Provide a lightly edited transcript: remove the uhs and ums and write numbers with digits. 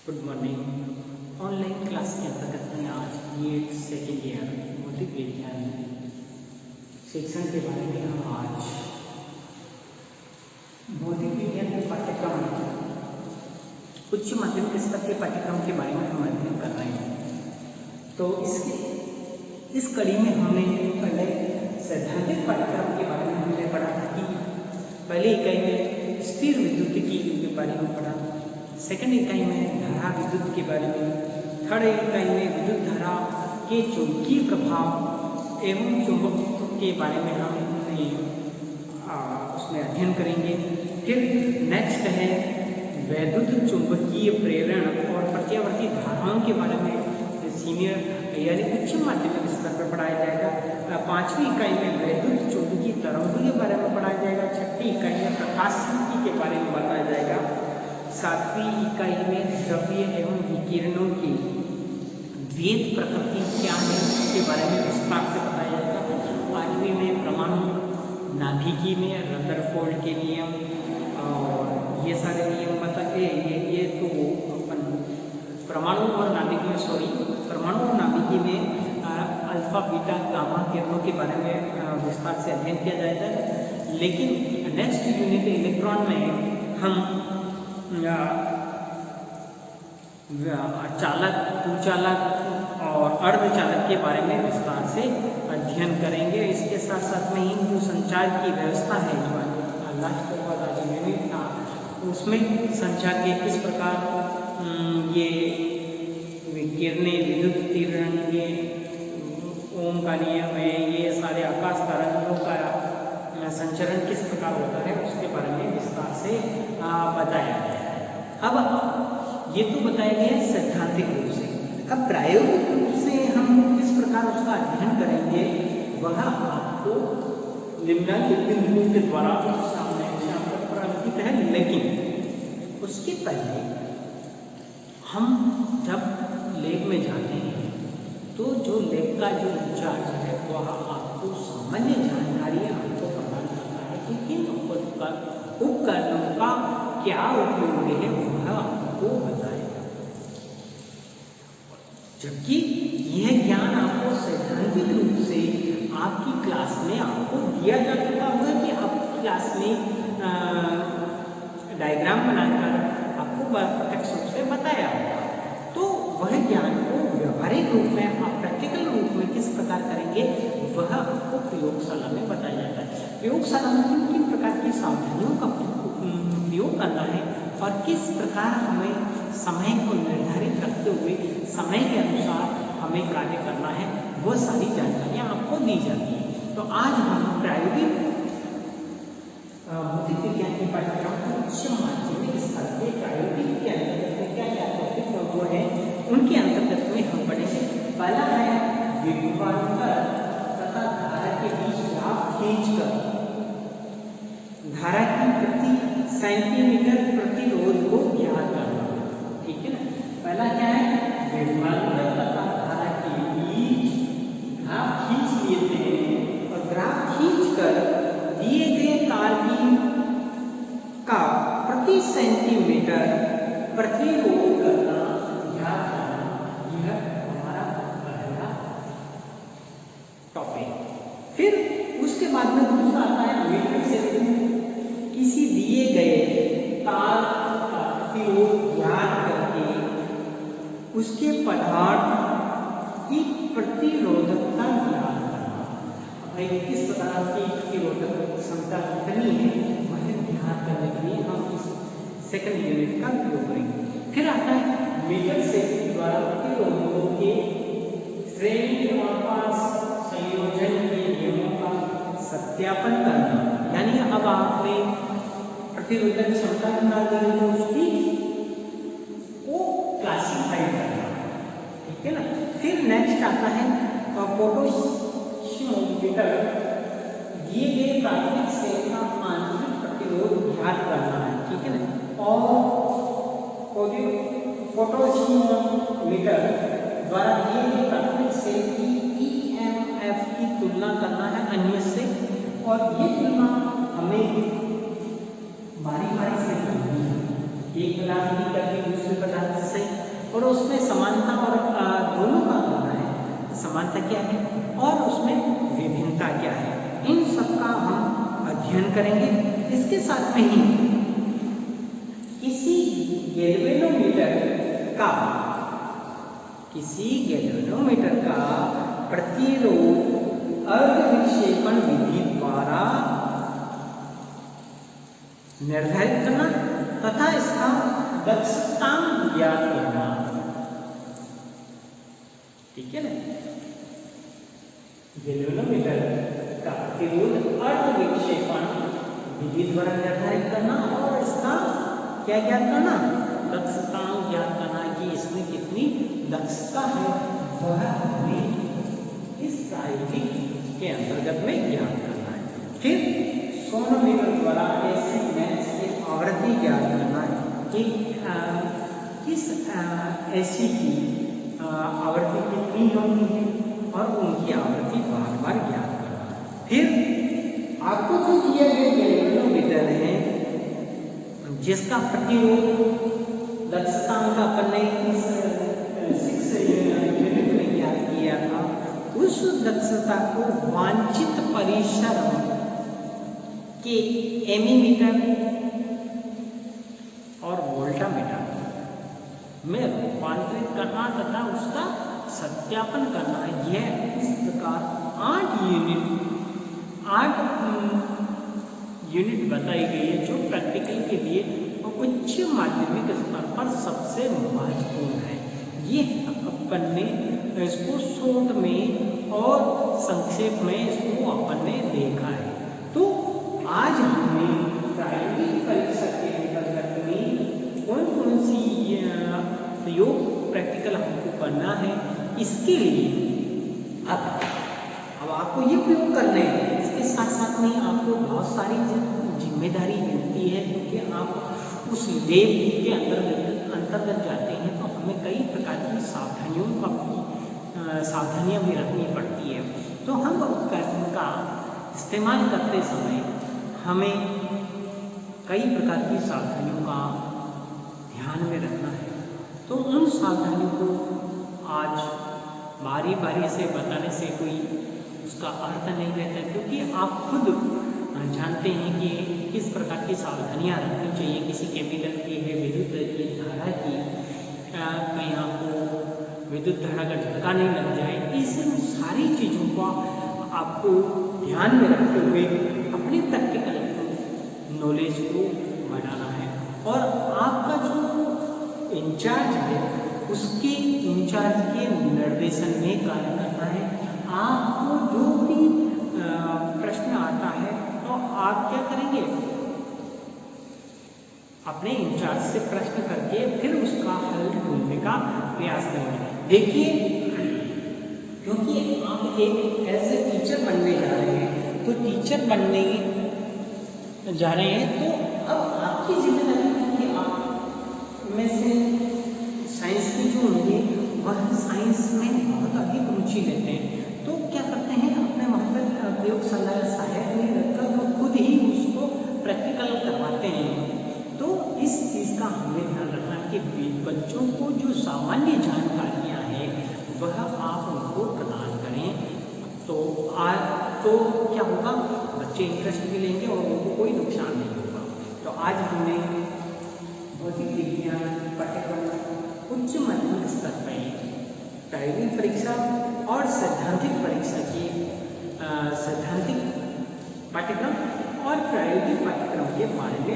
Good morning. Online class के अंतर्गत में आज बीएड सेकेंड ईयर भौतिक विज्ञान शिक्षण के बारे में हम आज भौतिक विज्ञान के पाठ्यक्रम उच्च माध्यमिक स्तर के पाठ्यक्रम के बारे में हम अध्ययन कर रहे हैं। तो इस कड़ी में हमने पहले सैद्धांतिक पाठ्यक्रम के बारे में हमने पढ़ा था कि पहली इकाई में स्थिर विद्युतिकी के बारे में पढ़ा, सेकंड इकाई में धारा विद्युत के बारे में, थर्ड इकाई में विद्युत धारा के चुंबकीय प्रभाव एवं चुंबकत्व के बारे में हम उसमें अध्ययन करेंगे। फिर नेक्स्ट है वैद्युत चुंबकीय प्रेरण और प्रत्यावर्ती धाराओं के बारे में सीनियर यानी उच्च माध्यमिक स्तर पर पढ़ाया जाएगा। पांचवी इकाई में वैद्युत चुंबकीय तरंगों के बारे में पढ़ाया जाएगा। छठी इकाई में प्रकाशवृत्ति के बारे में बताया जाएगा। सातवीं इकाई में द्रव्य एवं विकिरणों की वेद प्रकृति क्या है इसके बारे में विस्तार से बताया जाएगा। आठवीं में परमाणु नाभिकी में रदरफोर्ड के नियम और ये सारे नियम बताए। ये तो परमाणु और नाभिकी में परमाणु और नाभिकी में अल्फा बीटा गामा किरणों के बारे में विस्तार से अध्ययन किया जाएगा। लेकिन नेक्स्ट यूनिट इलेक्ट्रॉन में हम चालक, कुचालक और अर्धचालक के बारे में विस्तार से अध्ययन करेंगे। इसके साथ साथ में ही जो संचार की व्यवस्था है, जो लास्ट आज यूनिट था, उसमें संचार के किस प्रकार ये किरणें, विद्युत किरण, ये ओम का नियम है, ये सारे आकाश तरंगों का संचरण किस प्रकार होता है, उसके बारे में विस्तार से बताया गया है। अब ये तो बताया गया सैद्धांतिक रूप से। अब प्रायोगिक रूप से हम किस प्रकार उसका अध्ययन करेंगे, वह आपको निम्नलिखित बिंदुओं के द्वारा सामने प्रदर्शित है। लेकिन उसके पहले हम जब लैब में जाते हैं तो जो लैब का जो इंचार्ज है वह आपको सामान्य जानकारी आपको प्रदान करता है कि किन उपकरणों का क्या उपयोग है वह आपको बताएगा। जबकि यह ज्ञान आपको सैद्धांतिक रूप से आपकी क्लास में आपको दिया जा चुका होगा कि आपकी क्लास में डायग्राम बनाकर आपको प्रत्यक्ष रूप से बताया होगा। तो वह ज्ञान को व्यवहारिक रूप में आप प्रैक्टिकल रूप में किस प्रकार करेंगे वह आपको प्रयोगशाला में बताया जाता है। प्रयोगशाला में किन किन प्रकार की सावधानियों का उपयोग करना है और किस प्रकार हमें समय को निर्धारित रखते हुए समय के अनुसार हमें कार्य करना है, वह सारी जानकारियाँ आपको दी जाती हैं। तो आज हम प्रायोगिक भौतिक विज्ञान के पाठ्यक्रम उच्च माध्यमिक स्तर के प्रायोगिक के अंतर्गत में क्या क्या टॉपिक वो है उनके अंतर्गत में हम पढ़ेंगे। पहला है विभवांतर तथा धारा के बीच ग्राफ खींचकर धारा की प्रति सेंटीमीटर प्रतिरोध को ज्ञात करना। ठीक है ना। पहला क्या है, विभवांतर तथा धारा के बीच ग्राफ खींच लेते हैं और ग्राफ खींचकर दिए गए तार का प्रति सेंटीमीटर प्रतिरोध करना, ज्ञात करना, यह हमारा पहला टॉपिक। फिर उसके बाद में दूसरा आता है मीटर से किसी दिए गए तार का प्रतिरोध ज्ञात करके उसके पदार्थ की प्रतिरोधकता ज्ञात करना। भाई किस प्रकार की प्रतिरोधक क्षमता कितनी है वह ज्ञात करने के लिए हम इस सेकंड यूनिट का उपयोग करेंगे। फिर आता है मीटर से द्वारा प्रतिरोधकों के श्रेणी अनुपात संयोजन के नियमों का सत्यापन करना। यानी अब आपने प्रतिरोधक क्षमता निकाल दी तो उसकी को क्लासिफाई करना। ठीक है ना। फिर नेक्स्ट आता है पोटेंशियोमीटर, दिए गए प्राथमिक सेल का आंतरिक प्रतिरोध ज्ञात करना है। ठीक है ना। और पोटेंशियोमीटर द्वारा दिए गए प्राथमिक सेल की ईएमएफ की तुलना करना है अन्य से, और ये तुलना हमें बारी बारी से करनी है। एक पदार्थ की करके दूसरे पदार्थ से और उसमें समानता और दोनों का करना है। समानता क्या है और उसमें विभिन्नता क्या है, इन सब का हम अध्ययन करेंगे। इसके साथ में ही किसी गैल्वेनोमीटर का प्रतिरोध अर्ध विक्षेपण विधि द्वारा निर्धारित करना तथा इसका दक्षतांक ज्ञात करना। ठीक है ना, गैल्वेनोमीटर का प्रतिरोध अर्ध विक्षेपण विधि द्वारा निर्धारित करना और इसका क्या ज्ञात करना, दक्षतांक ज्ञात करना कि इसमें कितनी दक्षता है, वह हमें इस प्रायोगिक के अंतर्गत में ज्ञात करना है। फिर सोनोमीटर द्वारा ऐसी गैस की आवृत्ति ज्ञात करना है कि किस ऐसी की आवृत्ति कितनी होती है और उनकी आवृत्ति बार बार ज्ञात करना। फिर आपको जो दिया गया गैल्वेनोमीटर है जिसका प्रतिरोध दक्षतांक अपन ने 6 यूनिट में ज्ञात किया था, उस दक्षता को वांछित परिसर के एमीमीटर और वोल्टामीटर में रूपांतरित करना तथा उसका सत्यापन करना है। यह इस प्रकार 8 यूनिट बताई गई है जो प्रैक्टिकल के लिए उच्च माध्यमिक स्तर पर सबसे महत्वपूर्ण है। ये अपन ने इसको शॉर्ट में और संक्षेप में इसको अपन ने देखा है। तो आज हमने प्रायोगिक परीक्षा के अंतर्गत में कौन सी प्रयोग प्रैक्टिकल हमको करना है, इसके लिए अब आपको ये प्रयोग करने हैं। इसके साथ साथ में आपको बहुत सारी जिम्मेदारी मिलती है क्योंकि आप उस लेब के अंतर्गत जाते हैं तो हमें कई प्रकार की सावधानियाँ भी रखनी पड़ती है। तो हम उपकरण का इस्तेमाल करते समय हमें कई प्रकार की सावधानियों का ध्यान में रखना है। तो उन सावधानियों को आज बारी बारी से बताने से कोई उसका अर्थ नहीं रहता, क्योंकि आप खुद जानते हैं कि किस प्रकार की सावधानियां रखनी चाहिए। किसी केमिकल की है, विद्युत धारा की, कहीं आपको विद्युत धारा का झटका नहीं लग जाए, इस सारी चीज़ों को आपको ध्यान में रखते हुए अपनी प्रैक्टिकल नॉलेज को बढ़ाना है। और आपका जो इंचार्ज है उसके इंचार्ज के निर्देशन में कार्य करना है। आपको जो भी प्रश्न आता है तो आप क्या करेंगे, अपने इंचार्ज से प्रश्न करके फिर उसका हल ढूंढने का प्रयास करेंगे। देखिए, क्योंकि आप एक ऐसे टीचर बनने जा रहे हैं, तो टीचर बनने जा रहे हैं तो अब आपकी जिम्मेदारी है कि आप में से साइंस की जो होंगे वह साइंस में बहुत अधिक रुचि लेते हैं। तो क्या करते हैं, अपने वहाँ पर प्रयोगशाला सहायक नहीं रखकर वो खुद ही उसको प्रैक्टिकल करवाते हैं। तो इस चीज़ का हमें ध्यान रखना कि बच्चों को जो सामान्य जानकारियाँ हैं वह आप उनको प्रदान करें। तो क्या होगा, बच्चे इंटरेस्ट भी लेंगे और उनको कोई नुकसान नहीं होगा। तो आज हमने भौतिक विज्ञान पाठ्यक्रम उच्च माध्यमिक स्तर पर प्रायोगिक परीक्षा और सैद्धांतिक परीक्षा की सैद्धांतिक पाठ्यक्रम और प्रायोगिक पाठ्यक्रम के बारे में